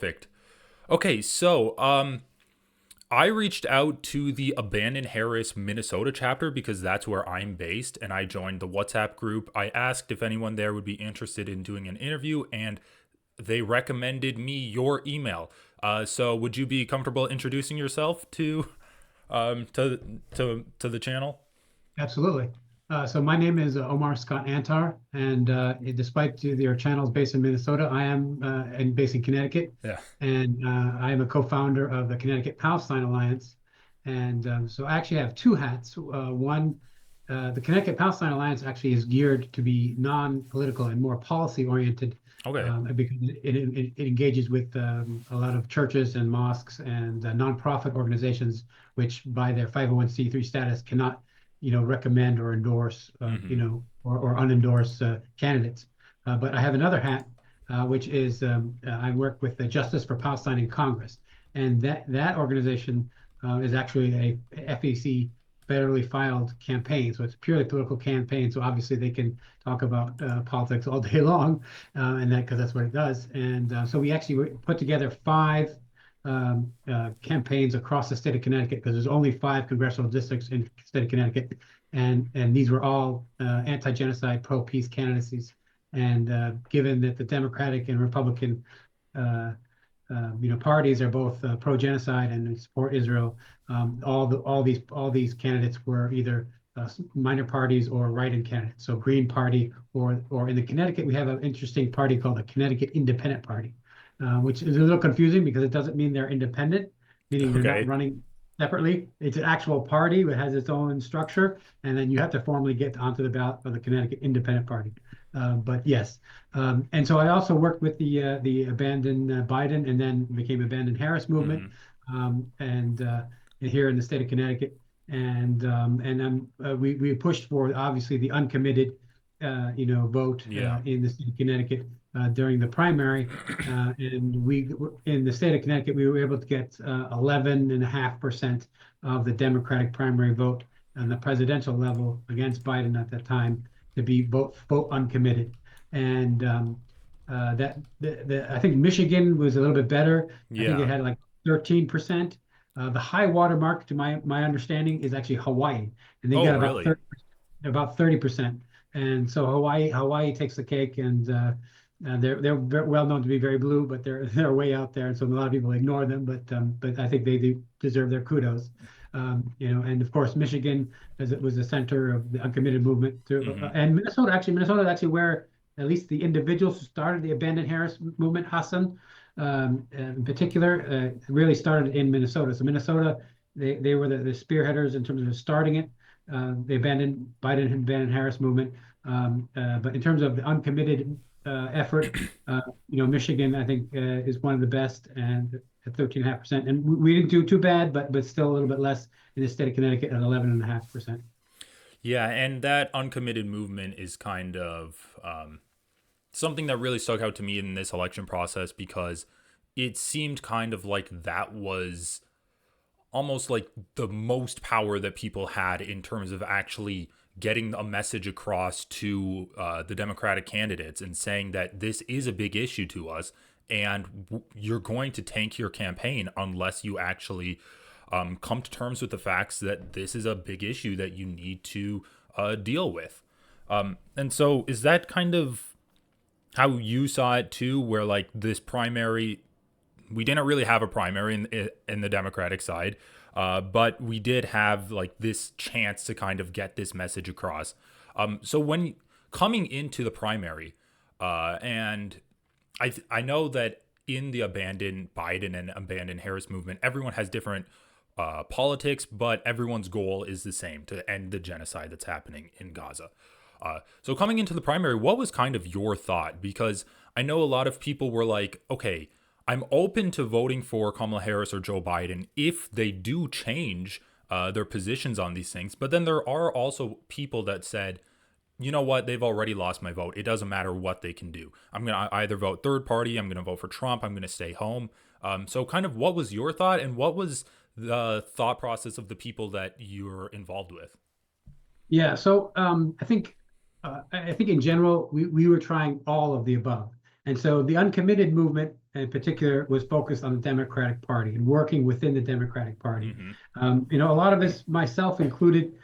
Perfect. Okay, so I reached out to the Abandon Harris, Minnesota chapter because that's where I'm based, and I joined the WhatsApp group. I asked if anyone there would be interested in doing an interview, and they recommended me your email. So would you be comfortable introducing yourself um to to the channel? Absolutely. So my name is Omar Scott Antar, and despite your channel is based in Minnesota, I am based in Connecticut, Yeah. and I am a co-founder of the Connecticut Palestine Alliance. And so I actually have two hats. One, the Connecticut Palestine Alliance actually is geared to be non-political and more policy-oriented, Okay. because it engages with a lot of churches and mosques and nonprofit organizations, which by their 501(c)(3) status cannot recommend or endorse, Mm-hmm. or unendorse candidates. But I have another hat, which is I work with the Justice for Palestine in Congress, and that organization is actually a FEC federally filed campaign. So it's a purely political campaign. So obviously they can talk about politics all day long, and that because that's what it does. And so we actually put together five campaigns across the state of Connecticut because there's only five congressional districts in the state of Connecticut, and these were all anti-genocide, pro-peace candidacies. And given that the Democratic and Republican parties are both pro-genocide and support Israel, all these candidates were either minor parties or write-in candidates. So Green Party, or in the Connecticut, we have an interesting party called the Connecticut Independent Party, which is a little confusing because it doesn't mean they're independent, meaning they're not Okay. running separately. It's an actual party that has its own structure, and then you have to formally get onto the ballot for the Connecticut Independent Party. But yes, and so I also worked with the Abandon Biden and then became Abandon Harris movement, Mm-hmm. and here in the state of Connecticut, and we pushed for obviously the uncommitted, vote Yeah. in the state of Connecticut during the primary, and we in the state of Connecticut we were able to get 11.5% of the Democratic primary vote on the presidential level against Biden at that time to be vote uncommitted, and I think Michigan was a little bit better. I think it Yeah. had like 13%. The high water mark, to my understanding, is actually Hawaii, and they Oh, got about really? 30%. And so Hawaii takes the cake, and they're very well known to be very blue, but they're way out there, and so a lot of people ignore them. But I think they do deserve their kudos. And of course Michigan, as it was the center of the uncommitted movement, Mm-hmm. and Minnesota is actually where at least the individuals who started the Abandon Harris movement, Hassan, in particular, really started in Minnesota. So Minnesota, they were the spearheaders in terms of starting it, the Biden and abandoned Harris movement. But in terms of the uncommitted effort, Michigan, I think, is one of the best, and at 13.5%. And we didn't do too bad, but still a little bit less in the state of Connecticut at 11.5%. Yeah, and that uncommitted movement is kind of something that really stuck out to me in this election process because it seemed kind of like that was almost like the most power that people had in terms of actually getting a message across to the Democratic candidates and saying that this is a big issue to us and you're going to tank your campaign unless you actually come to terms with the facts that this is a big issue that you need to deal with. And so, is that kind of how you saw it too, where like this primary we didn't really have a primary in the Democratic side, but we did have like this chance to kind of get this message across. So when coming into the primary, and I know that in the abandoned Biden and abandoned Harris movement, everyone has different politics, but everyone's goal is the same: to end the genocide that's happening in Gaza. So coming into the primary, what was kind of your thought? Because I know a lot of people were like, okay, I'm open to voting for Kamala Harris or Joe Biden if they do change their positions on these things. But then there are also people that said, you know what, they've already lost my vote. It doesn't matter what they can do. I'm going to either vote third party, I'm going to vote for Trump, I'm going to stay home. So, kind of, what was your thought, and what was the thought process of the people that you're involved with? Yeah, so I think in general we were trying all of the above. And so the uncommitted movement in particular was focused on the Democratic Party and working within the Democratic Party. Hmm. A lot of us, myself included,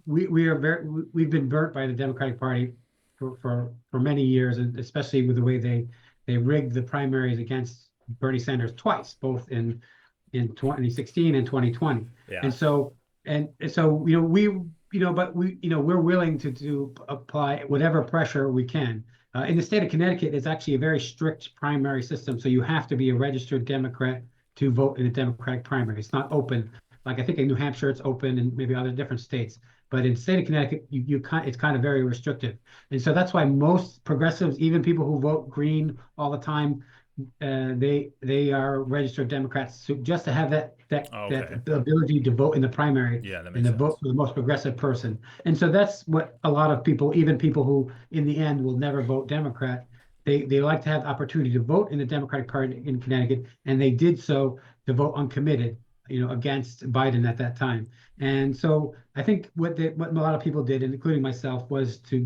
we've been burnt by the Democratic Party for many years, and especially with the way they rigged the primaries against Bernie Sanders twice, both in 2016 and 2020. Yeah. And so we're willing to apply whatever pressure we can. In the state of Connecticut, it's actually a very strict primary system. So you have to be a registered Democrat to vote in a Democratic primary. It's not open. Like I think in New Hampshire, it's open, and maybe other different states. But in the state of Connecticut, it's kind of very restrictive. And so that's why most progressives, even people who vote Green all the time, they are registered Democrats, so just to have Okay. the ability to vote in the primary Yeah, that and makes to vote sense. for the most progressive person. And so that's what a lot of people, even people who in the end will never vote Democrat, they like to have the opportunity to vote in the Democratic Party in Connecticut, and they did so to vote uncommitted, against Biden at that time. And so I think what a lot of people did, and including myself, was to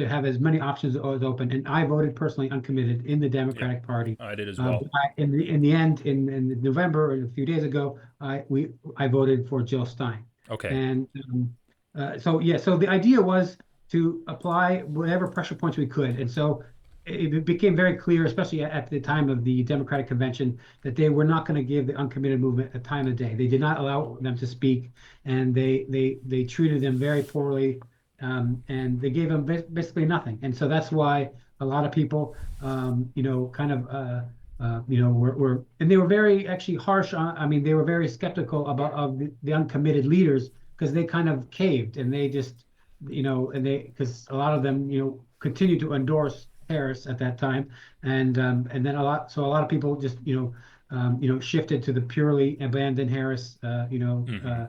have as many options as open. And I voted personally uncommitted in the Yeah, Democratic Party. I did as But well. in the end, in November, a few days ago, I voted for Jill Stein. Okay. And so the idea was to apply whatever pressure points we could. And so it became very clear, especially at the time of the Democratic convention, that they were not going to give the uncommitted movement a time of day. They did not allow them to speak, and they treated them very poorly, and they gave them basically nothing. And so that's why a lot of people, kind of, and they were very actually harsh on. I mean, they were very skeptical of the uncommitted leaders because they kind of caved, and they just, and they because a lot of them, continued to endorse Harris at that time, and then a lot of people just shifted to the purely abandon Harris Hmm.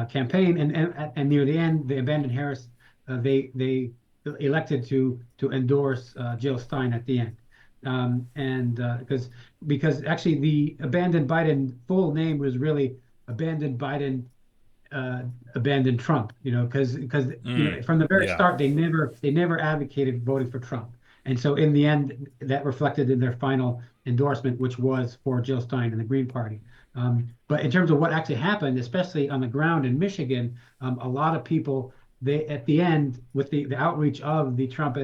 campaign, and near the end, the abandoned Harris, they elected to endorse Jill Stein at the end, and because actually the abandoned Biden full name was really abandoned Biden, uh, abandoned Trump, because from the very Yeah. start they never advocated voting for Trump, and so in the end that reflected in their final endorsement, which was for Jill Stein and the Green Party. But in terms of what actually happened, especially on the ground in Michigan, a lot of people, they at the end with the outreach of the Trump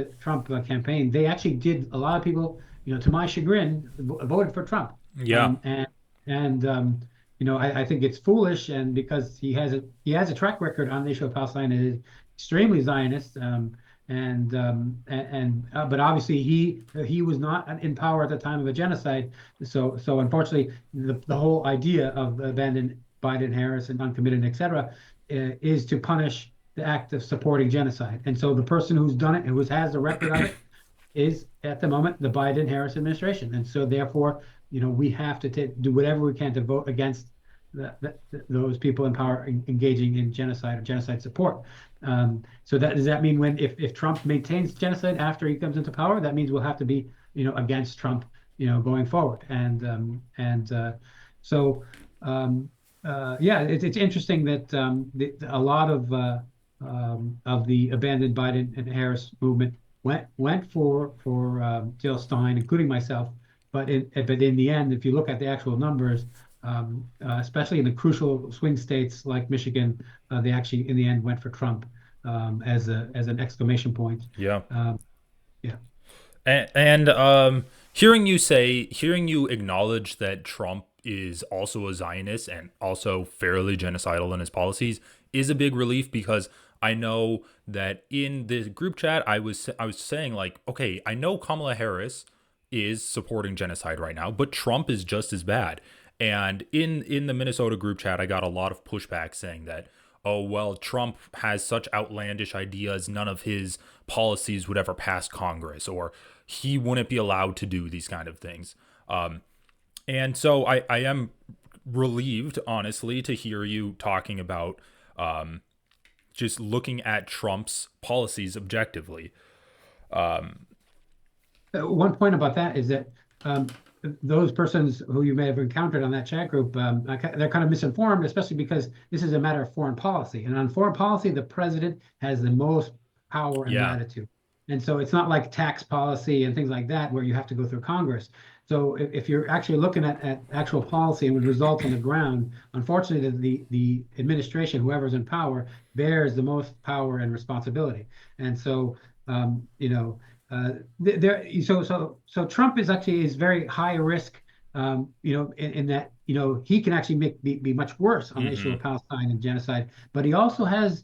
campaign, they actually did a lot of people, to my chagrin, voted for Trump, Yeah. and I think it's foolish, and because he has a track record on the issue of Palestine and is extremely Zionist, but obviously he was not in power at the time of a genocide. So unfortunately, the whole idea of abandoned Biden, Harris, and uncommitted, et cetera, is to punish the act of supporting genocide. And so the person who's done it and who has the record of it is at the moment the Biden Harris administration. And so therefore, we have to do whatever we can to vote against those people in power engaging in genocide or genocide support. So does that mean if Trump maintains genocide after he comes into power, that means we'll have to be against Trump going forward. So yeah, it's interesting that a lot of the abandoned Biden and Harris movement went for Jill Stein, including myself. But in the end, if you look at the actual numbers, especially in the crucial swing states like Michigan, they actually in the end went for Trump, as an exclamation point. Yeah. Um, yeah. And hearing you acknowledge that Trump is also a Zionist and also fairly genocidal in his policies is a big relief because I know that in the group chat I was saying like, okay, I know Kamala Harris is supporting genocide right now, but Trump is just as bad. And in the Minnesota group chat, I got a lot of pushback saying that, oh well, Trump has such outlandish ideas, none of his policies would ever pass Congress, or he wouldn't be allowed to do these kind of things. And so I am relieved, honestly, to hear you talking about just looking at Trump's policies objectively. One point about that is that those persons who you may have encountered on that chat group, they're kind of misinformed, especially because this is a matter of foreign policy. And on foreign policy, the president has the most power and Yeah. latitude. And so it's not like tax policy and things like that where you have to go through Congress. So if you're actually looking at actual policy and with results on the ground, unfortunately, the administration, whoever's in power, bears the most power and responsibility. And so, you know, there. So Trump is very high risk. You know, in that he can actually be much worse on the issue of Hmm. Palestine and genocide, but he also has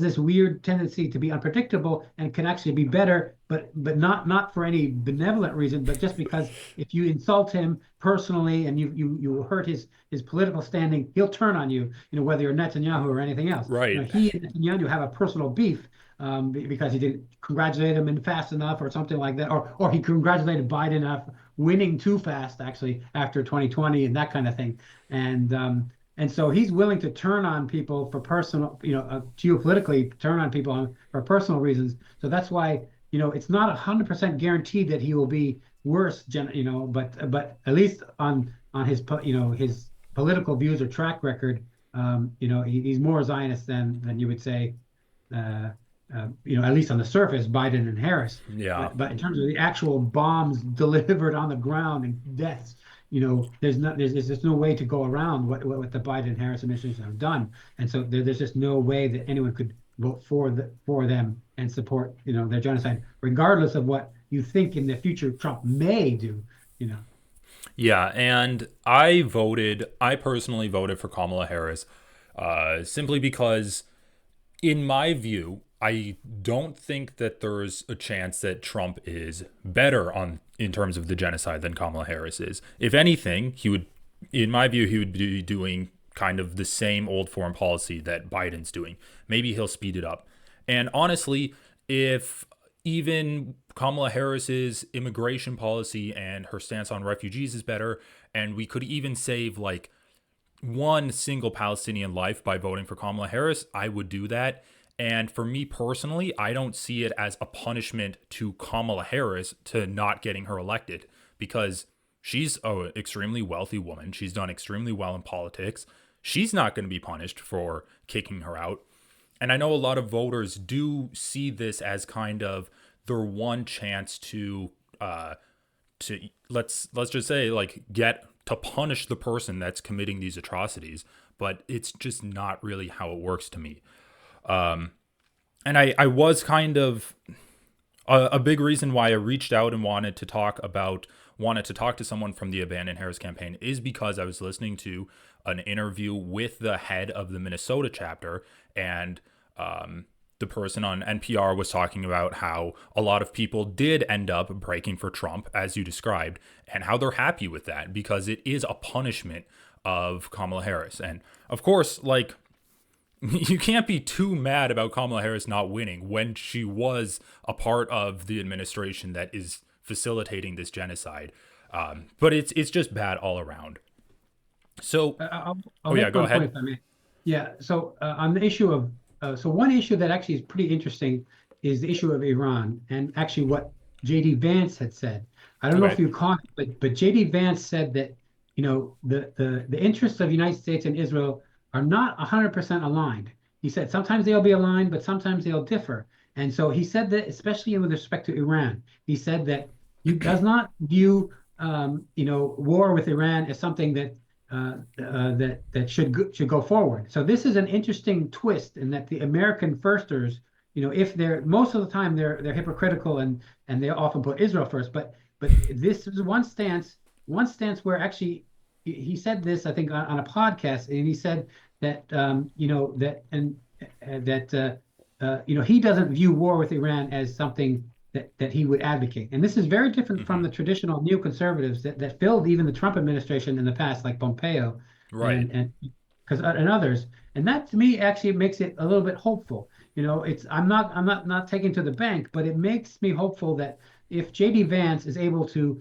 this weird tendency to be unpredictable and can actually be better, but not for any benevolent reason, but just because if you insult him personally and you hurt his political standing, he'll turn on you. You know, whether you're Netanyahu or anything else. You know, Right. he and Netanyahu have a personal beef. Because he didn't congratulate him in fast enough or something like that, or he congratulated Biden enough winning too fast actually after 2020 and that kind of thing. And so he's willing to turn on people for personal, geopolitically turn on people for personal reasons. So that's why, it's not 100% guaranteed that he will be worse, but at least on his political views or track record, he's more Zionist than you would say, uh, at least on the surface, Biden and Harris. Yeah. But in terms of the actual bombs delivered on the ground and deaths, there's just no way to go around what the Biden and Harris administration have done. And so there's just no way that anyone could vote for them and support their genocide, regardless of what you think in the future Trump may do. You know. Yeah, and I personally voted for Kamala Harris, simply because, in my view, I don't think that there's a chance that Trump is better in terms of the genocide than Kamala Harris is. If anything, in my view, he would be doing kind of the same old foreign policy that Biden's doing. Maybe he'll speed it up. And honestly, if even Kamala Harris's immigration policy and her stance on refugees is better, and we could even save like one single Palestinian life by voting for Kamala Harris, I would do that. And for me personally, I don't see it as a punishment to Kamala Harris to not getting her elected, because she's an extremely wealthy woman. She's done extremely well in politics. She's not going to be punished for kicking her out. And I know a lot of voters do see this as kind of their one chance to let's just say, like, get to punish the person that's committing these atrocities, but it's just not really how it works to me. And I was kind of a big reason why I reached out and wanted to talk to someone from the Abandon Harris campaign is because I was listening to an interview with the head of the Minnesota chapter, and the person on NPR was talking about how a lot of people did end up breaking for Trump, as you described, and how they're happy with that because it is a punishment of Kamala Harris. And of course, like, you can't be too mad about Kamala Harris not winning when she was a part of the administration that is facilitating this genocide. But it's just bad all around. So, I'll oh yeah, make go one point ahead. if I may. Yeah. So on the issue of so one issue that actually is pretty interesting is the issue of Iran and actually what J.D. Vance had said. I don't know if Okay. you caught it, but J.D. Vance said that the interests of the United States and Israel are not 100% aligned. He said sometimes they'll be aligned, but sometimes they'll differ. And so he said that, especially with respect to Iran, he said that he does not view war with Iran as something that should go forward. So this is an interesting twist in that the American firsters, if they're most of the time they're hypocritical and they often put Israel first, but this is one stance where actually he said this, I think, on a podcast, and he said that he doesn't view war with Iran as something that he would advocate. And this is very different from Hmm. the traditional neoconservatives that filled even the Trump administration in the past, like Pompeo Right. and others. And that to me actually makes it a little bit hopeful. It's I'm not taking to the bank, but it makes me hopeful that if JD Vance is able to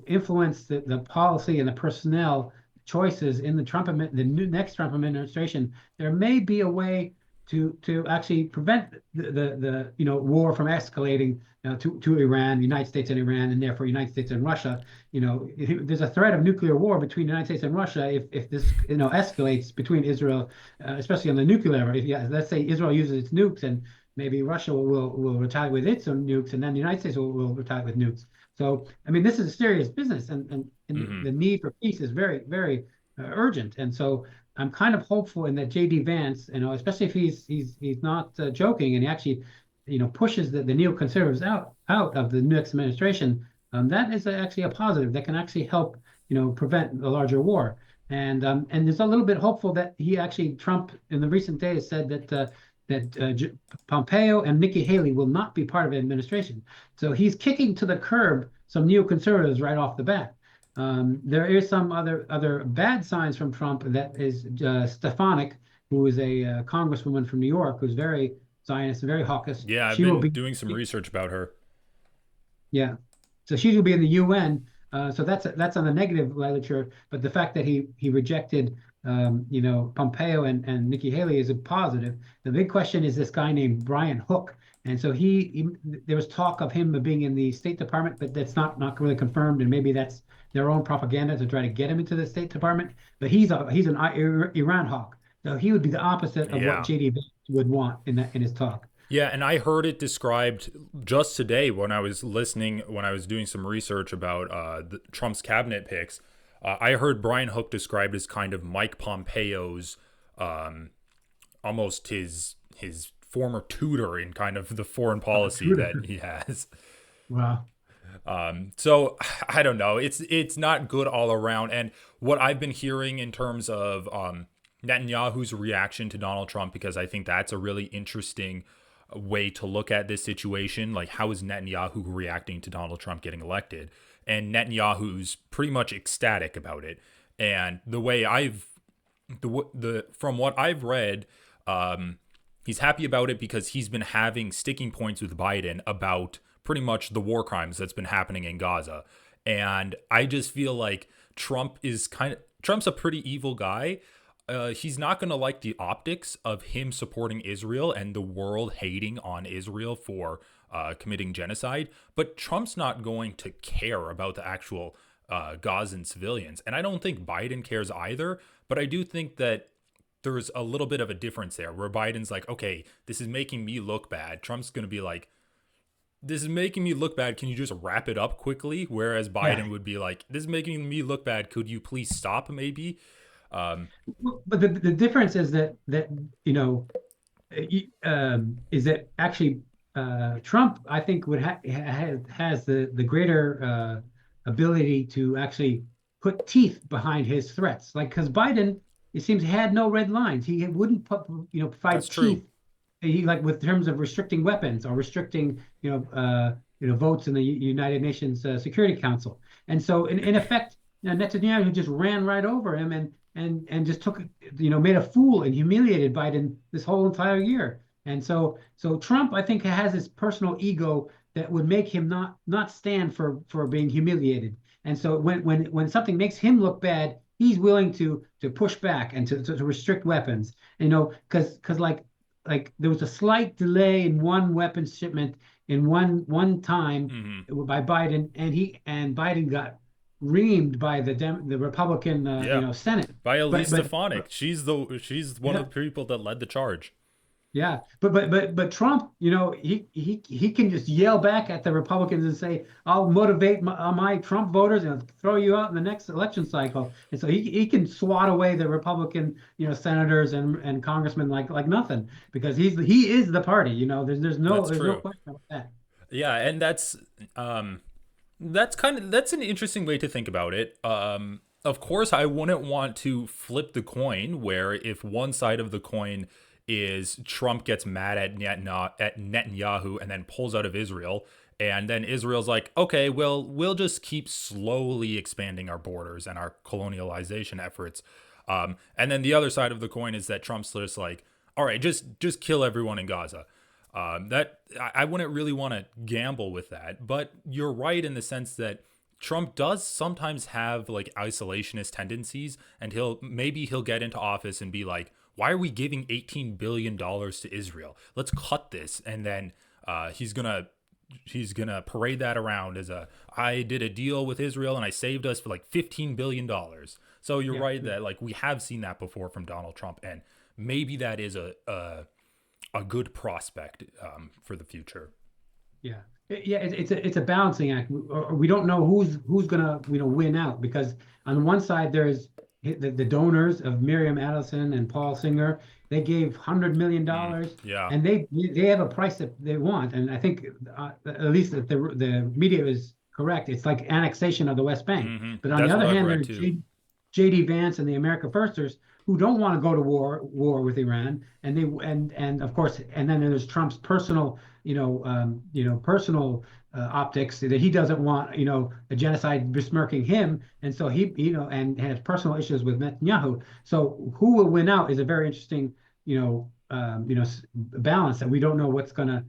influence the policy and the personnel choices in the new next Trump administration, there may be a way to actually prevent the war from escalating to Iran, the United States and Iran, and therefore United States and Russia. There's a threat of nuclear war between the United States and Russia if this escalates between Israel, especially on the nuclear level. If, yeah, let's say Israel uses its nukes and maybe Russia will retaliate with its own nukes, and then the United States will retaliate with nukes. So, I mean, this is a serious business, and Hmm. the need for peace is very, very urgent. And so, I'm kind of hopeful in that J.D. Vance, especially if he's not joking, and he actually, pushes the neoconservatives out of the next administration. That is actually a positive that can actually help, prevent a larger war. And it's a little bit hopeful that Trump in the recent days said that Pompeo and Nikki Haley will not be part of the administration. So he's kicking to the curb some neoconservatives right off the bat. There is some other bad signs from Trump that is Stefanik, who is a congresswoman from New York, who's very Zionist, very hawkish. Yeah, I've She will been be doing some research about her. yeah. So she will be in the UN. So that's on the negative literature. But the fact that he rejected Pompeo and Nikki Haley is a positive. The big question is this guy named Brian Hook. And so there was talk of him being in the State Department, but that's not really confirmed. And maybe that's their own propaganda to try to get him into the State Department. But he's an Iran hawk. So he would be the opposite of what Yeah. JD would want in his talk. Yeah, and I heard it described just today when I was listening, when I was doing some research about Trump's cabinet picks. I heard Brian Hook described as kind of Mike Pompeo's, um, almost his former tutor in kind of the foreign policy that he has. Wow. So I don't know. It's not good all around. And what I've been hearing in terms of Netanyahu's reaction to Donald Trump, because I think that's a really interesting way to look at this situation. Like, how is Netanyahu reacting to Donald Trump getting elected? And Netanyahu's pretty much ecstatic about it. And the way the from what I've read, he's happy about it because he's been having sticking points with Biden about pretty much the war crimes that's been happening in Gaza. And I just feel like Trump's a pretty evil guy. He's not going to like the optics of him supporting Israel and the world hating on Israel for committing genocide. But Trump's not going to care about the actual Gazan civilians. And I don't think Biden cares either. But I do think that there's a little bit of a difference there where Biden's like, okay, this is making me look bad. Trump's going to be like, this is making me look bad. Can you just wrap it up quickly? Whereas Yeah. Biden would be like, this is making me look bad. Could you please stop maybe? Um, But the difference is that is that actually Trump, I think, has the greater ability to actually put teeth behind his threats. Like, because Biden, it seems, had no red lines. He wouldn't that's provide true. teeth. He, like, with terms of restricting weapons or restricting votes in the United Nations Security Council. And so in effect, Netanyahu just ran right over him and just made a fool and humiliated Biden this whole entire year. And so Trump, I think, has his personal ego that would make him not stand for being humiliated. And so when something makes him look bad, he's willing to push back and to restrict weapons. Because like there was a slight delay in one weapons shipment in one time Hmm. by Biden, and Biden got reamed by the Republican Yeah. Senate. By But Elise but Stefanik. She's one yeah, of the people that led the charge. yeah. But Trump, he can just yell back at the Republicans and say, "I'll motivate my Trump voters and throw you out in the next election cycle." And so he can swat away the Republican senators and congressmen like nothing because he is the party. That's There's no true. question about that. Yeah, and um that's an interesting way to think about it. Of course I wouldn't want to flip the coin where if one side of the coin is Trump gets mad at Netanyahu and then pulls out of Israel, and then Israel's like, okay, well, we'll just keep slowly expanding our borders and our colonialization efforts. And then the other side of the coin is that Trump's just like, all right, just kill everyone in Gaza. That I wouldn't really want to gamble with that, but you're right in the sense that Trump does sometimes have like isolationist tendencies, and he'll get into office and be like, "Why are we giving $18 billion to Israel? Let's cut this," and then he's gonna parade that around as I did a deal with Israel and I saved us for like $15 billion. So you're Yeah. right that like we have seen that before from Donald Trump, and maybe that is a good prospect for the future. Yeah. Yeah, it's a balancing act. We don't know who's gonna win out, because on one side there's the donors of Miriam Adelson and Paul Singer. They gave $100 million, Yeah. and they have a price that they want. And I think at least if the media is correct, it's like annexation of the West Bank. But on the That's what other I've hand, read there's too. JD Vance and the America Firsters, who don't want to go to war with Iran, and of course, and then there's Trump's personal personal optics, that he doesn't want a genocide besmirking him, and so he and has personal issues with Netanyahu. So who will win out is a very interesting balance that we don't know what's going to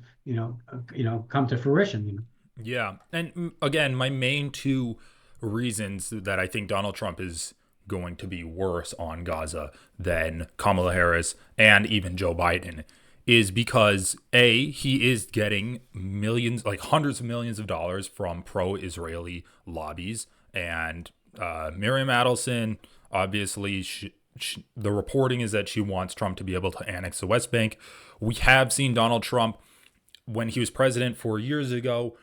come to fruition. Yeah. And again, my main two reasons that I think Donald Trump is going to be worse on Gaza than Kamala Harris and even Joe Biden is because he is getting millions, like hundreds of millions of dollars from pro-Israeli lobbies, and Miriam Adelson, obviously, the reporting is that she wants Trump to be able to annex the West Bank. We have seen Donald Trump, when he was president 4 years ago,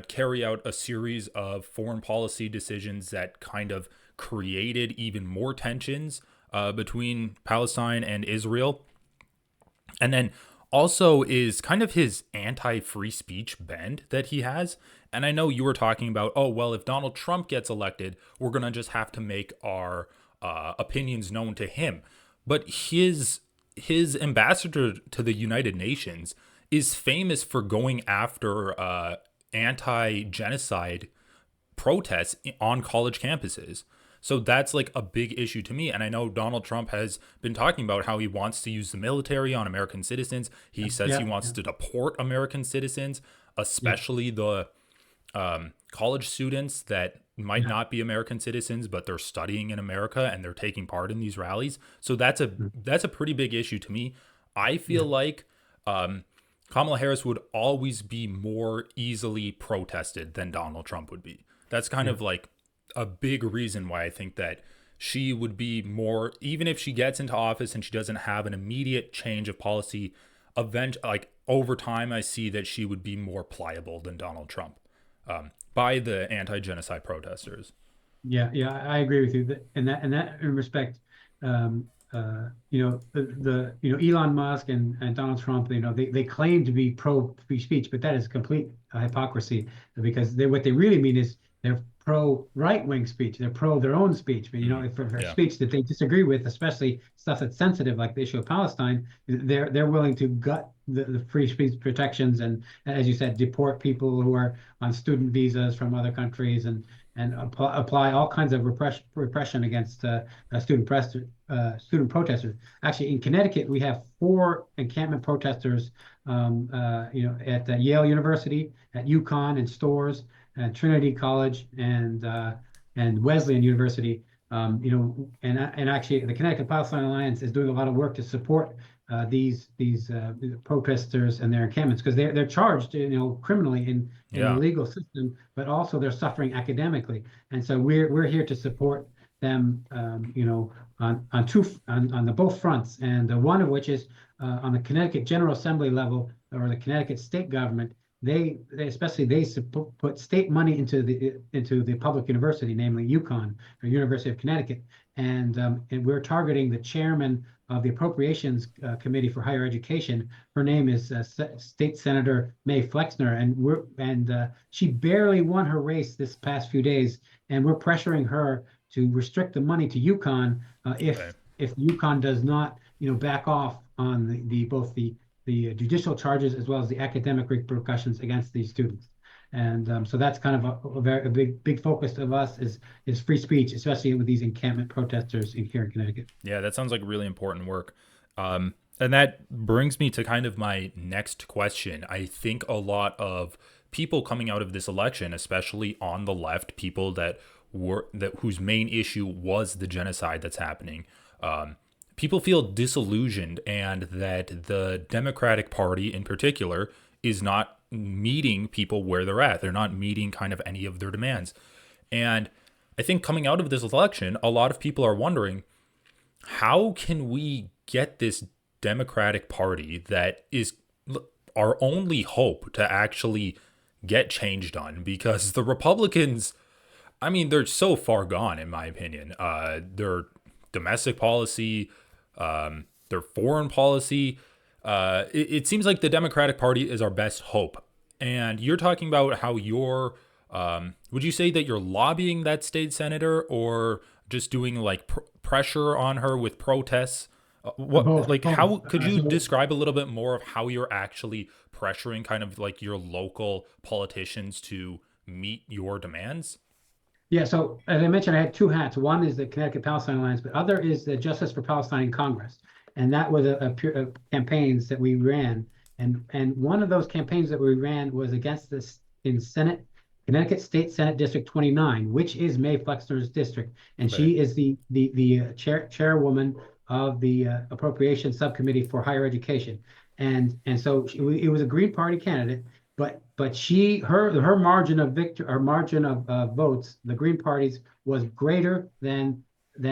carry out a series of foreign policy decisions that kind of created even more tensions between Palestine and Israel. And then also is kind of his anti-free speech bend that he has. And I know you were talking about, oh, well, if Donald Trump gets elected, we're going to just have to make our opinions known to him. But his ambassador to the United Nations is famous for going after anti-genocide protests on college campuses. So that's like a big issue to me. And I know Donald Trump has been talking about how he wants to use the military on American citizens. He says he Yeah, wants yeah, to deport American citizens, yeah, especially the college students that might yeah, not be American citizens, but they're studying in America and they're taking part in these rallies. So that's a mm, that's a pretty big issue to me. I feel yeah, like Kamala Harris would always be more easily protested than Donald Trump would be. That's kind yeah, of like a big reason why I think that she would be more, even if she gets into office and she doesn't have an immediate change of policy, like over time, I see that she would be more pliable than Donald Trump by the anti-genocide protesters. yeah. I agree with you in that in respect. Elon Musk and Donald Trump, they claim to be pro free speech, but that is complete hypocrisy, because what they really mean is they're pro right wing speech. They're pro their own speech. But for Yeah. speech that they disagree with, especially stuff that's sensitive like the issue of Palestine, they're willing to gut the free speech protections, and, as you said, deport people who are on student visas from other countries, and apply all kinds of repression against student protesters. Actually, in Connecticut, we have 4 encampment protesters, at Yale University, at UConn, and Storrs, at Trinity College, and Wesleyan University. And actually, the Connecticut Palestine Alliance is doing a lot of work to support these protesters and their encampments, because they're charged, criminally in the Yeah. legal system, but also they're suffering academically. And so we're here to support them, on the both fronts, and one of which is on the Connecticut General Assembly level, or the Connecticut state government. They put state money into the public university, namely UConn, or University of Connecticut, and we're targeting the chairman of the Appropriations Committee for Higher Education. Her name is State Senator Mae Flexner, and she barely won her race this past few days, and we're pressuring her to restrict the money to UConn, Okay. if UConn does not, back off on both the judicial charges as well as the academic repercussions against these students. And so that's kind of a big focus of us, is free speech, especially with these encampment protesters here in Connecticut. Yeah, that sounds like really important work. And that brings me to kind of my next question. I think a lot of people coming out of this election, especially on the left, people that whose main issue was the genocide that's happening, people feel disillusioned, and that the Democratic Party in particular is not meeting people where they're at. They're not meeting kind of any of their demands. And I think coming out of this election, a lot of people are wondering, how can we get this Democratic Party that is our only hope to actually get change done, because the Republicans, I mean, they're so far gone, in my opinion. Their domestic policy, their foreign policy, it seems like the Democratic Party is our best hope. And you're talking about how you're, would you say that you're lobbying that state senator, or just doing like pressure on her with protests? Like, Both. how could you describe a little bit more of how you're actually pressuring kind of like your local politicians to meet your demands? Yeah, so as I mentioned, I had two hats. One is the Connecticut Palestine Alliance, but other is the Justice for Palestine in Congress, and that was a campaigns that we ran. And one of those campaigns that we ran was against this in Senate, Connecticut State Senate District 29, which is Mae Flexner's district, and Right. she is the chairwoman of the Appropriations Subcommittee for Higher Education, and so it was a Green Party candidate, but her margin of victory, or margin of votes, the Green Party's, was greater than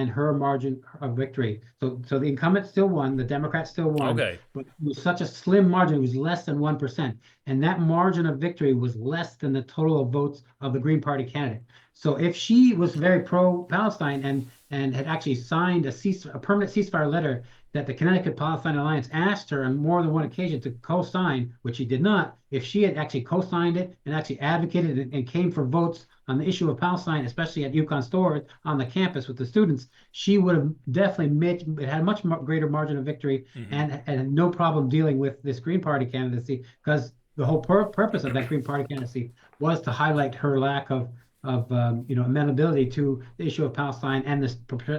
her margin of victory. So the incumbent still won, the Democrats still won, Okay. but it was such a slim margin, it was less than 1%. And that margin of victory was less than the total of votes of the Green Party candidate. So if she was very pro-Palestine and had actually signed a permanent ceasefire letter that the Connecticut Palestine Alliance asked her on more than one occasion to co-sign, which she did not, if she had actually co-signed it and actually advocated and came for votes on the issue of Palestine, especially at UConn stores on the campus with the students, she would have definitely had a much greater margin of victory, Hmm. and had no problem dealing with this Green Party candidacy, because the whole purpose of that Green Party candidacy was to highlight her lack of amenability to the issue of Palestine and this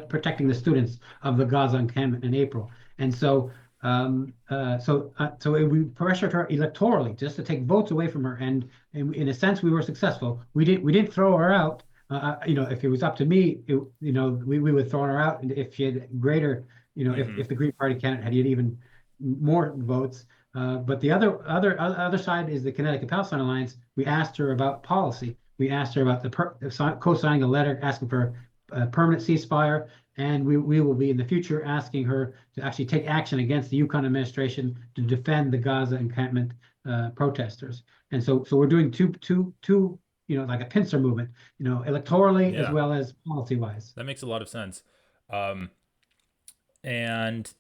protecting the students of the Gaza encampment in April. And so we pressured her electorally just to take votes away from her, and in a sense we were successful. We didn't throw her out. If it was up to me, we would throw her out if she had greater, Hmm. if the Green Party candidate had even more votes. But the other side is the Connecticut Palestine Alliance. We asked her about policy. We asked her about co-signing a letter asking for a permanent ceasefire, and we will be in the future asking her to actually take action against the UConn administration to defend the Gaza encampment protesters. And so we're doing two, like a pincer movement, electorally as Yeah, well as policy wise. that makes a lot of sense. Um, and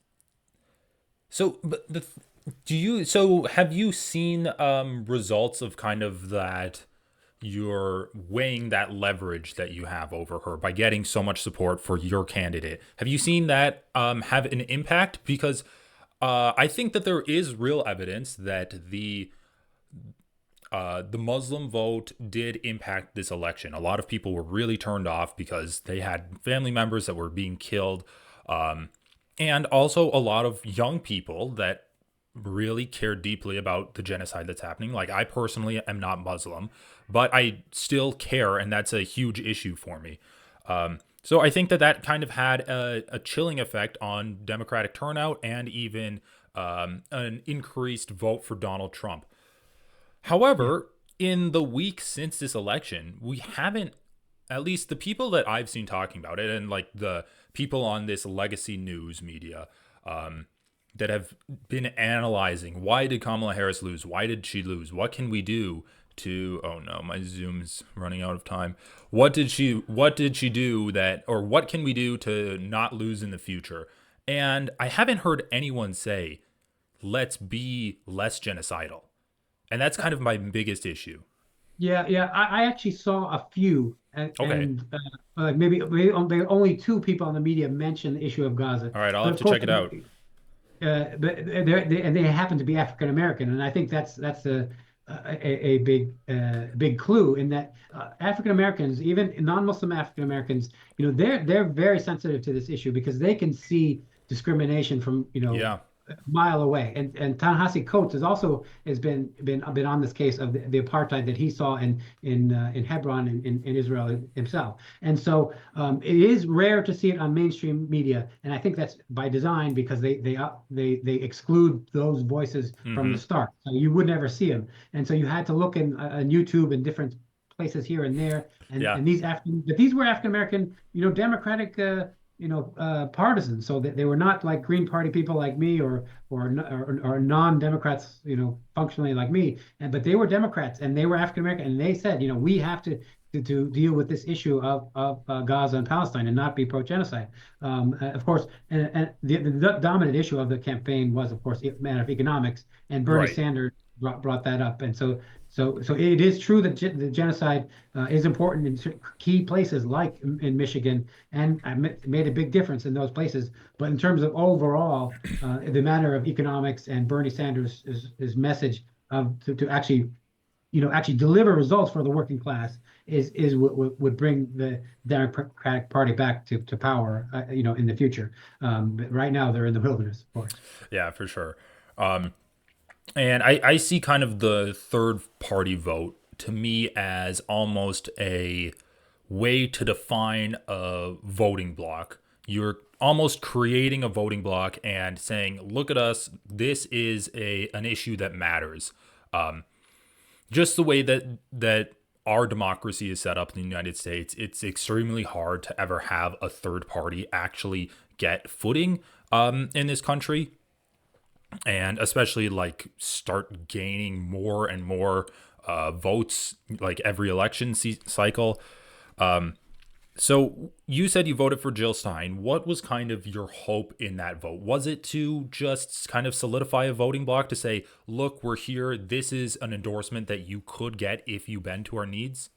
so, so have you seen results of kind of that? You're weighing that leverage that you have over her by getting so much support for your candidate. Have you seen that have an impact? Because I think that there is real evidence that the Muslim vote did impact this election. A lot of people were really turned off because they had family members that were being killed, um, and also a lot of young people that really care deeply about the genocide that's happening. Like, I personally am not Muslim, but I still care, and that's a huge issue for me. So I think that that kind of had a chilling effect on Democratic turnout, and even an increased vote for Donald Trump. Yeah. However, in the week since this election, we haven't, at least the people that I've seen talking about it, and like the people on this legacy news media, um, that have been analyzing, why did Kamala Harris lose? Why did she lose? What can we do to, oh no, my Zoom's running out of time. What did she do that, or what can we do to not lose in the future? And I haven't heard anyone say, let's be less genocidal. And that's kind of my biggest issue. Yeah. I actually saw a few, Okay. maybe only two people on the media mentioned the issue of Gaza. All right, I'll But have of to course, check it out. they happen to be African American, and I think that's a big clue in that African Americans, even non-Muslim African Americans, they're very sensitive to this issue because they can see discrimination from Yeah. a mile away. And Ta-Nehisi Coates has been on this case of the apartheid that he saw in Hebron in Israel himself. And so it is rare to see it on mainstream media, and I think that's by design because they exclude those voices from the Mm-hmm. start, so you would never see them. And so you had to look in YouTube and different places here and there, and Yeah. these African, but these were African American, Democratic. partisan. So that they were not like Green Party people like me, or non-Democrats, functionally like me. But they were Democrats, and they were African American, and they said, we have to deal with this issue of Gaza and Palestine and not be pro-genocide. Of course, and the dominant issue of the campaign was, of course, a matter of economics, and Bernie Right. Sanders brought that up. And so it is true that the genocide is important in key places like in Michigan, and made a big difference in those places. But in terms of overall, the matter of economics and Bernie Sanders' his message of to actually deliver results for the working class is what would bring the Democratic Party back to power, in the future. But right now they're in the wilderness, of course. Yeah, for sure. And I see kind of the third party vote to me as almost a way to define a voting block. You're almost creating a voting block and saying, look at us, this is an issue that matters. Just the way that our democracy is set up in the United States, it's extremely hard to ever have a third party actually get footing in this country, and especially like start gaining more and more votes like every election cycle. So you said you voted for Jill Stein. What was kind of your hope in that vote? Was it to just kind of solidify a voting block to say, look, we're here. This is an endorsement that you could get if you bend to our needs?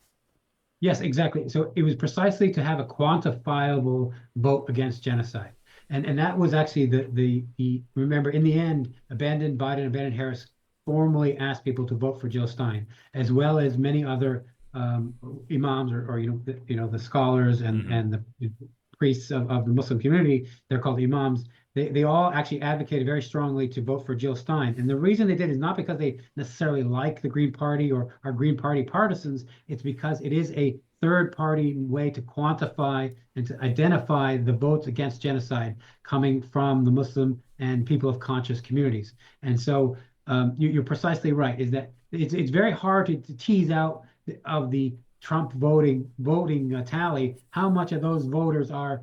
Yes, exactly. So it was precisely to have a quantifiable vote against genocide. And that was actually the remember, in the end, Biden, abandoned Harris formally asked people to vote for Jill Stein, as well as many other imams, or the scholars and Mm-hmm. the priests of the Muslim community. They're called imams. They all actually advocated very strongly to vote for Jill Stein. And the reason they did is not because they necessarily like the Green Party or are Green Party partisans. It's because it is a third party way to quantify and to identify the votes against genocide coming from the Muslim and people of conscious communities. And so you're precisely right, is that it's very hard to tease out of the Trump voting tally how much of those voters are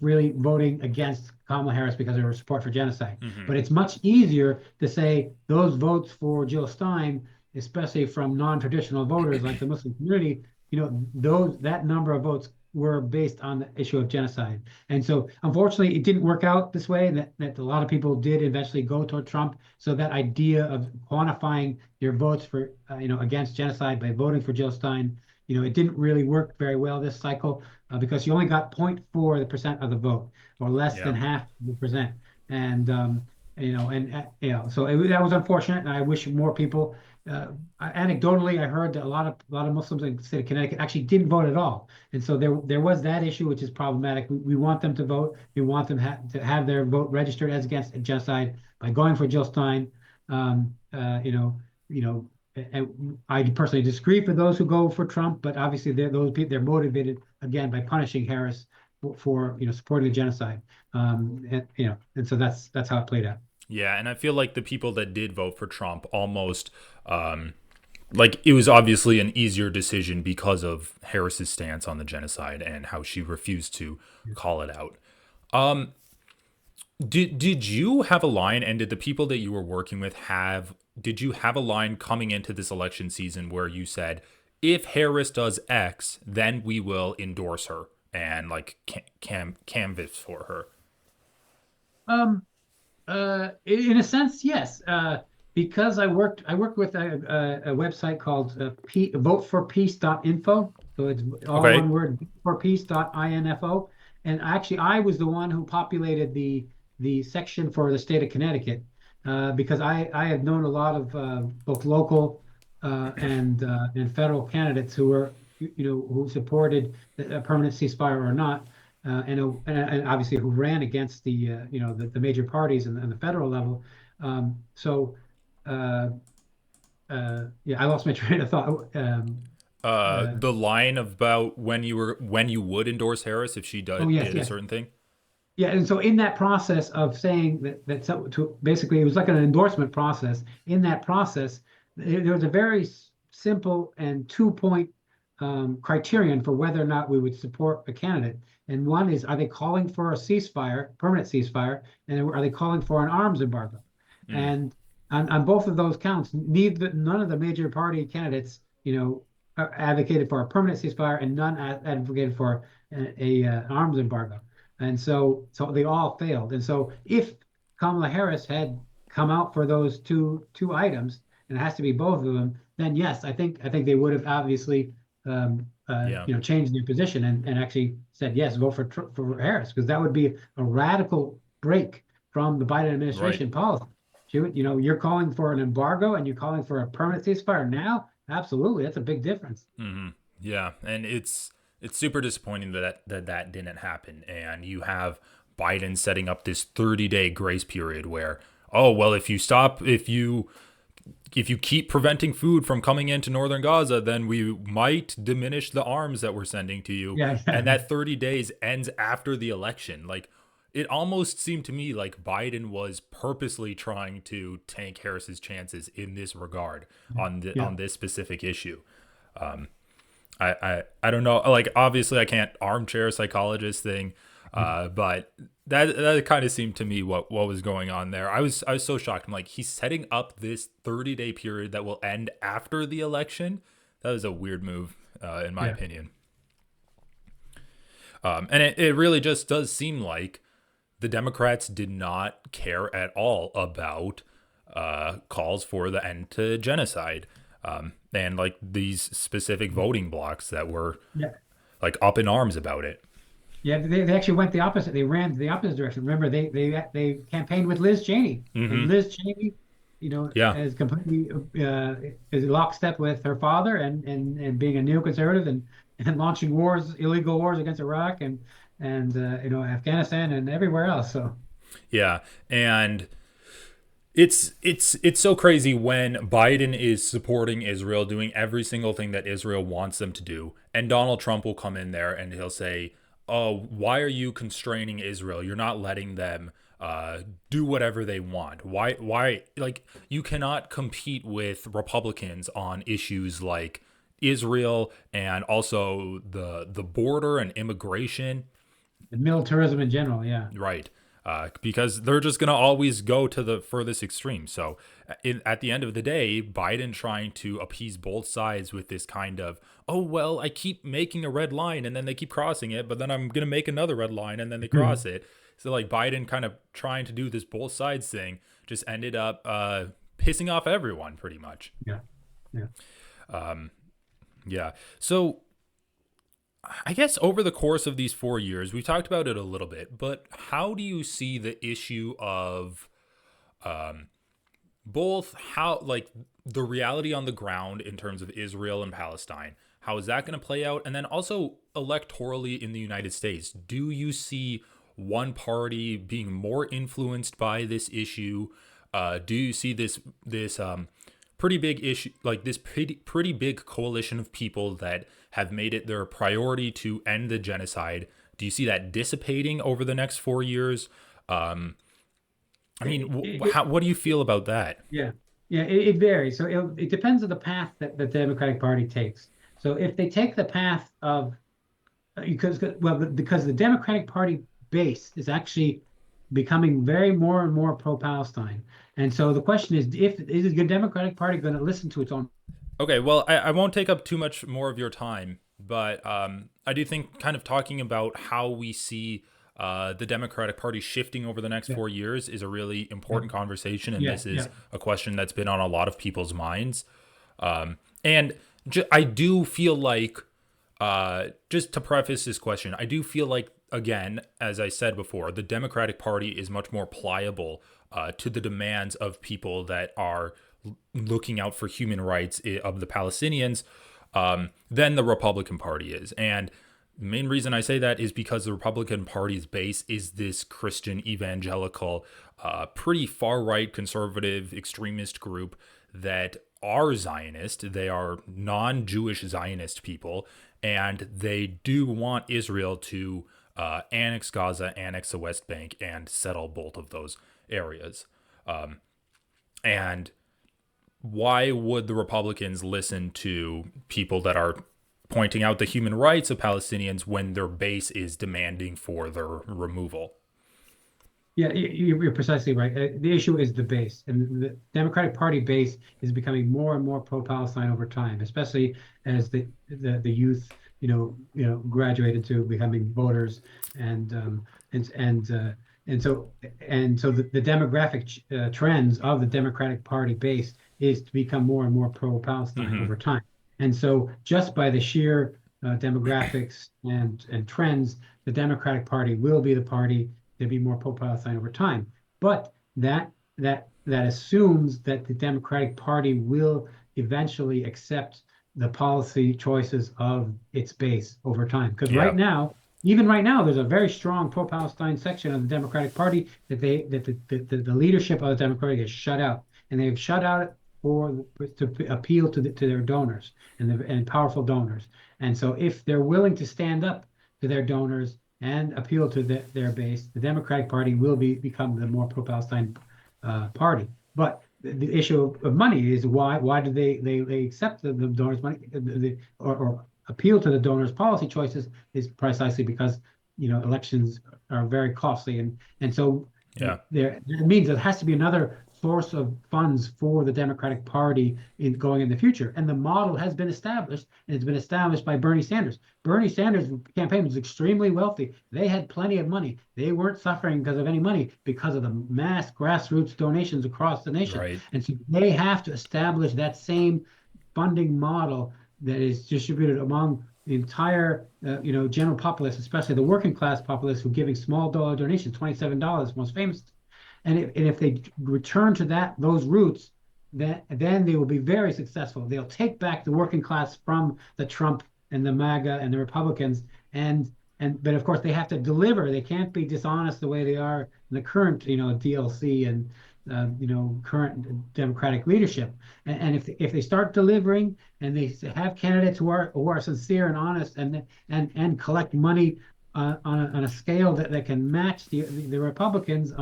really voting against Kamala Harris because of her support for genocide. Mm-hmm. But it's much easier to say those votes for Jill Stein, especially from non-traditional voters like the Muslim community, that number of votes were based on the issue of genocide. And so unfortunately it didn't work out this way, and that a lot of people did eventually go toward Trump. So that idea of quantifying your votes for against genocide by voting for Jill Stein, it didn't really work very well this cycle, because you only got 0.4% of the vote, or less Yeah. than half the percent. And so that was unfortunate, and I wish more people. Anecdotally, I heard that a lot of Muslims in the state of Connecticut actually didn't vote at all, and so there was that issue, which is problematic. We want them to vote. We want them to have their vote registered as against genocide by going for Jill Stein. Um, uh, you know, you know, and I personally disagree for those who go for Trump, but obviously those people, they're motivated again by punishing Harris for supporting the genocide. And so that's how it played out. Yeah, and I feel like the people that did vote for Trump almost like it was obviously an easier decision because of Harris's stance on the genocide and how she refused to call it out. Um, did you have a line, and did the people that you were working with did you have a line coming into this election season where you said, if Harris does X, then we will endorse her and like canvas for her? Um, in a sense, yes. Because I worked with a website called voteforpeace.info. So it's all Okay. one word, voteforpeace.info. And actually, I was the one who populated the section for the state of Connecticut, because I had known a lot of both local and federal candidates who were who supported a permanent ceasefire or not, and obviously who ran against the major parties and the federal level. So uh, yeah, I lost my train of thought. The line about when you would endorse Harris if she Oh yes, did a yes, certain thing. yeah. And so in that process of saying to basically, it was like an endorsement process. In that process, there was a very simple and 2 point criterion for whether or not we would support a candidate. And one is, are they calling for a ceasefire, permanent ceasefire, and are they calling for an arms embargo? Mm, And on both of those counts, none of the major party candidates, advocated for a permanent ceasefire, and none advocated for arms embargo. And so they all failed. And so if Kamala Harris had come out for those two items, and it has to be both of them, then yes, I think they would have obviously yeah. changed their position and actually said yes, vote for Harris, because that would be a radical break from the Biden Right. administration policy. You're calling for an embargo and you're calling for a permanent ceasefire now. Absolutely, that's a big difference. Hmm. Yeah, and it's super disappointing that didn't happen. And you have Biden setting up this 30-day grace period where, oh well, if you keep preventing food from coming into northern Gaza, then we might diminish the arms that we're sending to you. Yeah, And that 30 days ends after the election. Like, it almost seemed to me like Biden was purposely trying to tank Harris's chances in this regard yeah, on this specific issue. I don't know. Like, obviously, I can't armchair psychologist thing, but that kind of seemed to me what was going on there. I was so shocked. I'm like, he's setting up this 30-day period that will end after the election. That was a weird move, in my yeah. opinion. And it really just does seem like the Democrats did not care at all about calls for the end to genocide, and like these specific voting blocks that were Yeah. like up in arms about it. Yeah, they actually went the opposite. They ran the opposite direction. Remember, they campaigned with Liz Cheney, and Hmm. Liz Cheney, Yeah, is completely is lockstep with her father, and being a neoconservative, and launching wars, illegal wars against Iraq, and Afghanistan and everywhere else. So yeah, and it's so crazy when Biden is supporting Israel, doing every single thing that Israel wants them to do, and Donald Trump will come in there and he'll say, "Oh, why are you constraining Israel? You're not letting them do whatever they want. Why? Like, you cannot compete with Republicans on issues like Israel and also the border and immigration." and militarism in general, yeah. Right. Because they're just going to always go to the furthest extreme. So, at the end of the day, Biden trying to appease both sides with this kind of, oh, well, I keep making a red line and then they keep crossing it, but then I'm going to make another red line and then they cross it. So, like, Biden kind of trying to do this both sides thing just ended up pissing off everyone pretty much. Yeah, yeah. Yeah. So, I guess over the course of these 4 years, we talked about it a little bit, but how do you see the issue of both how, like, the reality on the ground in terms of Israel and Palestine? How is that going to play out? And then also electorally in the United States, do you see one party being more influenced by this issue? Do you see this pretty big issue, like this pretty big coalition of people that have made it their priority to end the genocide? Do you see that dissipating over the next 4 years? Um, I mean, what do you feel about that? Yeah, yeah, it varies. So it depends on the path that the Democratic Party takes. So if they take the path of because the Democratic Party base is actually becoming very more and more pro-Palestine, and so the question is the Democratic Party going to listen to its own? Okay, well, I won't take up too much more of your time, but I do think kind of talking about how we see the Democratic Party shifting over the next Yeah, 4 years is a really yeah, important conversation, and yeah, this yeah. is a question that's been on a lot of people's minds. And I do feel like, just to preface this question, I do feel like, again, as I said before, the Democratic Party is much more pliable to the demands of people that are looking out for human rights of the Palestinians than the Republican Party is. And the main reason I say that is because the Republican Party's base is this Christian evangelical, pretty far right conservative extremist group that are Zionist. They are non Jewish Zionist people, and they do want Israel to annex Gaza, annex the West Bank, and settle both of those areas. And why would the Republicans listen to people that are pointing out the human rights of Palestinians when their base is demanding for their removal. Yeah, you're precisely right. The issue is the base, and the Democratic Party base is becoming more and more pro-Palestine over time, especially as the youth, graduate into becoming voters, and and so the demographic trends of the Democratic Party base is to become more and more pro-Palestine Mm-hmm. over time. And so just by the sheer demographics and trends, the Democratic Party will be the party to be more pro-Palestine over time. But that assumes that the Democratic Party will eventually accept the policy choices of its base over time. Because Yeah. right now, even right now, there's a very strong pro-Palestine section of the Democratic Party that the leadership of the Democratic has shut out, and they've shut out to appeal to their donors and powerful donors. And so, if they're willing to stand up to their donors and appeal to their base, the Democratic Party will become the more pro-Palestine party. But the issue of money is why do they accept the donors' money or appeal to the donors' policy choices is precisely because elections are very costly, and so Yeah. it means there has to be another source of funds for the Democratic Party in the future. And the model has been established, and it's been established by Bernie Sanders. Bernie Sanders' campaign was extremely wealthy. They had plenty of money. They weren't suffering because of any money because of the mass grassroots donations across the nation. Right. And so they have to establish that same funding model that is distributed among the entire, general populace, especially the working class populace who are giving small dollar donations, $27, most famous. And if they return to those roots, then they will be very successful. They'll take back the working class from the Trump and the MAGA and the Republicans, but of course they have to deliver. They can't be dishonest the way they are in the current, DLC and current Democratic leadership. And if they start delivering and they have candidates who are sincere and honest and collect money on a scale that can match the Republicans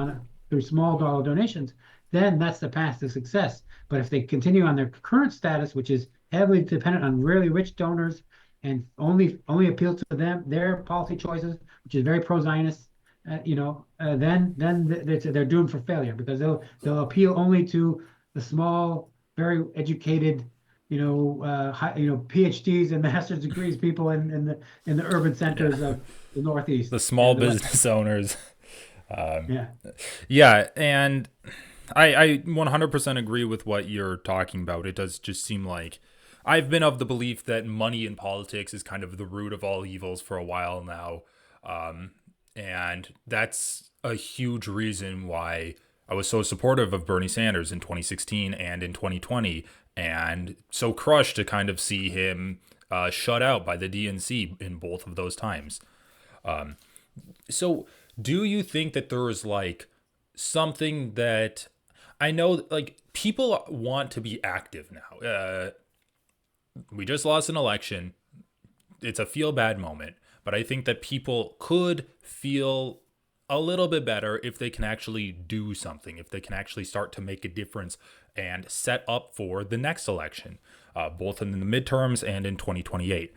through small dollar donations, then that's the path to success. But if they continue on their current status, which is heavily dependent on really rich donors and only appeal to their policy choices, which is very pro-Zionist, then they're doomed for failure because they'll appeal only to the small, very educated, PhDs and master's degrees people in the urban Yeah. centers of the Northeast The small and the West. business owners. Um, Yeah. yeah, and I 100% agree with what you're talking about. It does just seem like I've been of the belief that money in politics is kind of the root of all evils for a while now. And that's a huge reason why I was so supportive of Bernie Sanders in 2016 and in 2020, and so crushed to kind of see him shut out by the DNC in both of those times. So, do you think that there is like something that I know, like people want to be active now? We just lost an election. It's a feel bad moment, but I think that people could feel a little bit better if they can actually do something, if they can actually start to make a difference and set up for the next election, both in the midterms and in 2028.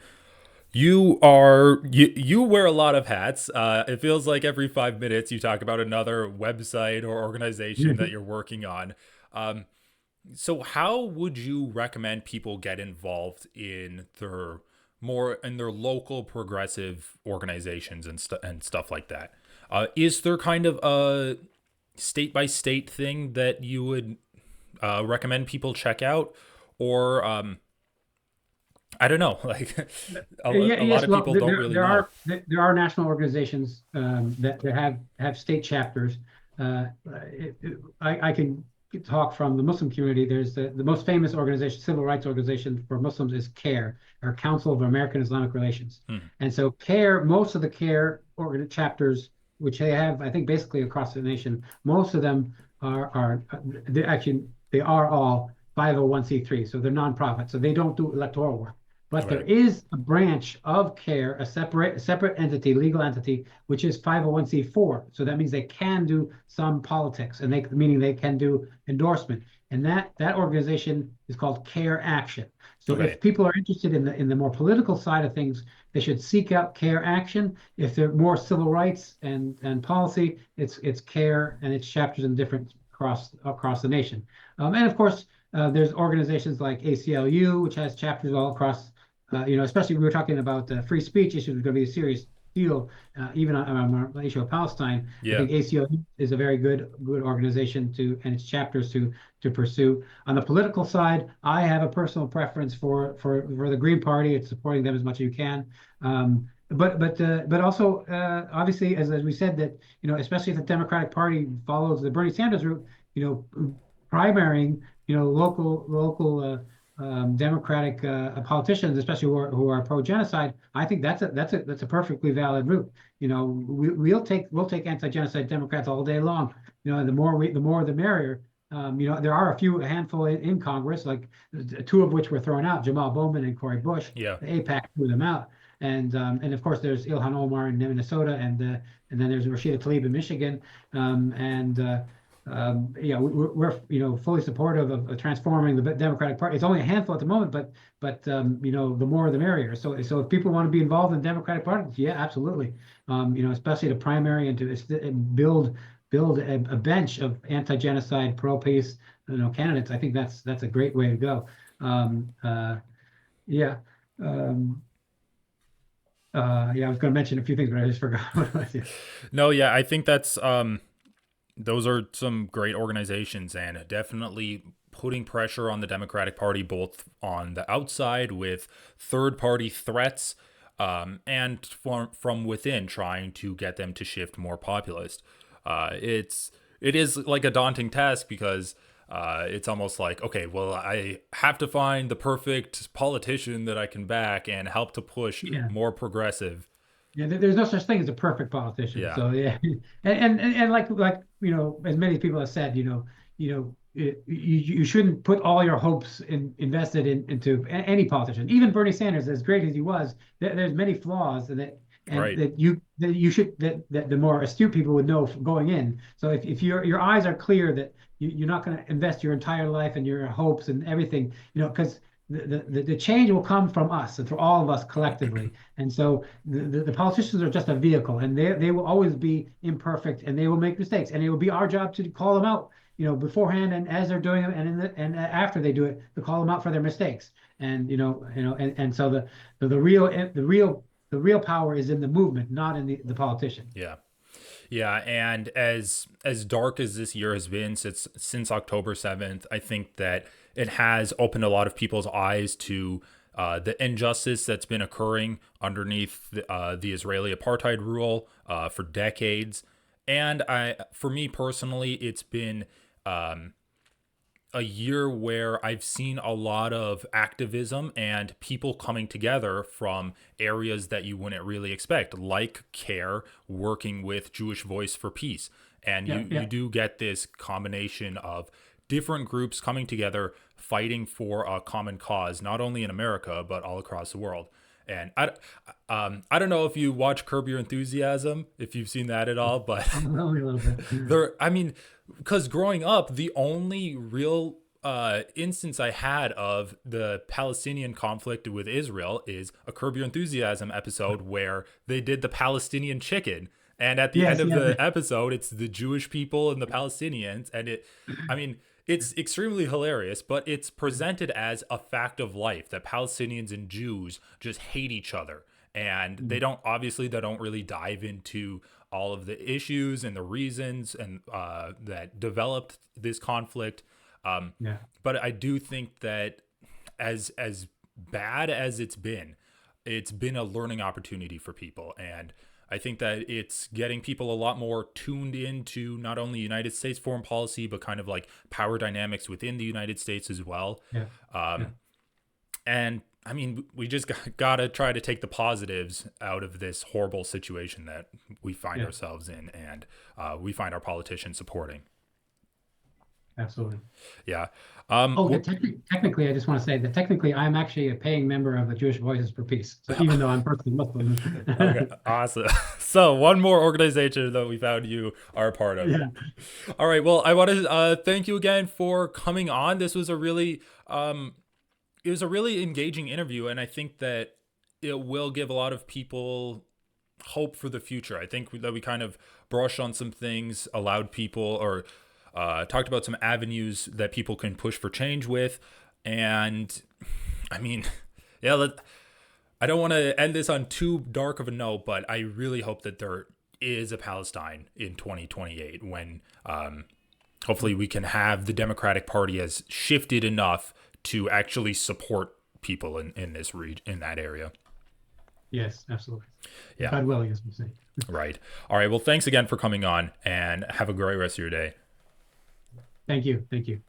You wear a lot of hats. It feels like every 5 minutes you talk about another website or organization that you're working on. So how would you recommend people get involved in their local progressive organizations and stuff like that? Is there kind of a state by state thing that you would recommend people check out, or I don't know, like a lot Yes, of well, people don't really know. there are national organizations that have state chapters. I can talk from the Muslim community. There's the most famous organization, civil rights organization for Muslims is CARE, or Council of American Islamic Relations. Hmm. And so CARE, most of the CARE chapters, which they have, I think, basically across the nation, most of them they are all 501c3, so they're nonprofit, so they don't do electoral work. But there Right. is a branch of CARE, a separate entity, legal entity, which is 501(c)(4). So that means they can do some politics, and meaning they can do endorsement. And that organization is called CARE Action. So if Okay. people are interested in the more political side of things, they should seek out CARE Action. If they're more civil rights and policy, it's CARE and its chapters in different across the nation. And of course, there's organizations like ACLU, which has chapters all across. Especially we were talking about free speech issues is going to be a serious deal, even on the issue of Palestine. I Yeah. think ACLU is a very good organization and its chapters to pursue. On the political side, I have a personal preference for the Green Party. It's supporting them as much as you can. But also obviously as we said that especially if the Democratic Party follows the Bernie Sanders route, primarying local Democratic politicians, especially who are pro-genocide. I think that's a perfectly valid route. We'll take anti-genocide Democrats all day long. The more the merrier. There are a handful in Congress, like two of which were thrown out, Jamal Bowman and Cori Bush. Yeah. The AIPAC threw them out. And of course there's Ilhan Omar in Minnesota, and then there's Rashida Tlaib in Michigan, yeah, we're fully supportive of transforming the Democratic Party. It's only a handful at the moment, but the more the merrier. So if people want to be involved in the Democratic Party, yeah, absolutely. Especially to primary and to build a bench of anti-genocide, pro-peace, candidates. I think that's a great way to go. Yeah. Um, yeah, I was going to mention a few things, but I just forgot what it was. Yeah. No, yeah, I think that's those are some great organizations, and definitely putting pressure on the Democratic Party both on the outside with third party threats, and from within trying to get them to shift more populist. It is like a daunting task because it's almost like, okay, well, I have to find the perfect politician that I can back and help to push Yeah. more progressive. Yeah, there's no such thing as a perfect politician. Yeah. So yeah, and like as many people have said, you shouldn't put all your hopes invested into any politician. Even Bernie Sanders, as great as he was, there's many flaws, and Right. that you should that the more astute people would know going in. So if your eyes are clear that you're not going to invest your entire life and your hopes and everything, because the change will come from us and from all of us collectively. And so the politicians are just a vehicle, and they will always be imperfect, and they will make mistakes, and it will be our job to call them out, beforehand and as they're doing them, and after they do it, to call them out for their mistakes. And and so the real power is in the movement, not in the politician. Yeah. Yeah, and as dark as this year has been since October 7th, I think that it has opened a lot of people's eyes to the injustice that's been occurring underneath the Israeli apartheid rule for decades. And for me personally, it's been a year where I've seen a lot of activism and people coming together from areas that you wouldn't really expect, like CARE working with Jewish Voice for Peace. And Yeah, you yeah, do get this combination of different groups coming together, fighting for a common cause, not only in America, but all across the world. And I don't know if you watch Curb Your Enthusiasm, if you've seen that at all, but only a little bit. I mean, because growing up, the only real instance I had of the Palestinian conflict with Israel is a Curb Your Enthusiasm episode where they did the Palestinian chicken. And at the end Yes, of yeah, the episode, it's the Jewish people and the Palestinians. And I mean, it's extremely hilarious, but it's presented as a fact of life that Palestinians and Jews just hate each other. And they don't really dive into all of the issues and the reasons and that developed this conflict. yeah, But I do think that as bad as it's been a learning opportunity for people. And I think that it's getting people a lot more tuned into not only United States foreign policy, but kind of like power dynamics within the United States as well. yeah, yeah, And I mean, we just gotta try to take the positives out of this horrible situation that we find yeah. ourselves in, and we find our politicians supporting. Absolutely. Yeah. Oh, Well, technically, I just want to say that technically, I'm actually a paying member of the Jewish Voices for Peace. So even though I'm personally Muslim, okay, awesome. So one more organization that we found you are a part of. yeah, All right. Well, I want to thank you again for coming on. This was a really it was a really engaging interview, and I think that it will give a lot of people hope for the future. I think that we kind of brushed on some things, allowed people or talked about some avenues that people can push for change with, and I mean, yeah, I don't want to end this on too dark of a note, but I really hope that there is a Palestine in 2028 when hopefully we can have the Democratic Party has shifted enough to actually support people in this region, in that area. yes, absolutely. Yeah, God willing, as we say. right. All right. Well, thanks again for coming on and have a great rest of your day. Thank you. Thank you.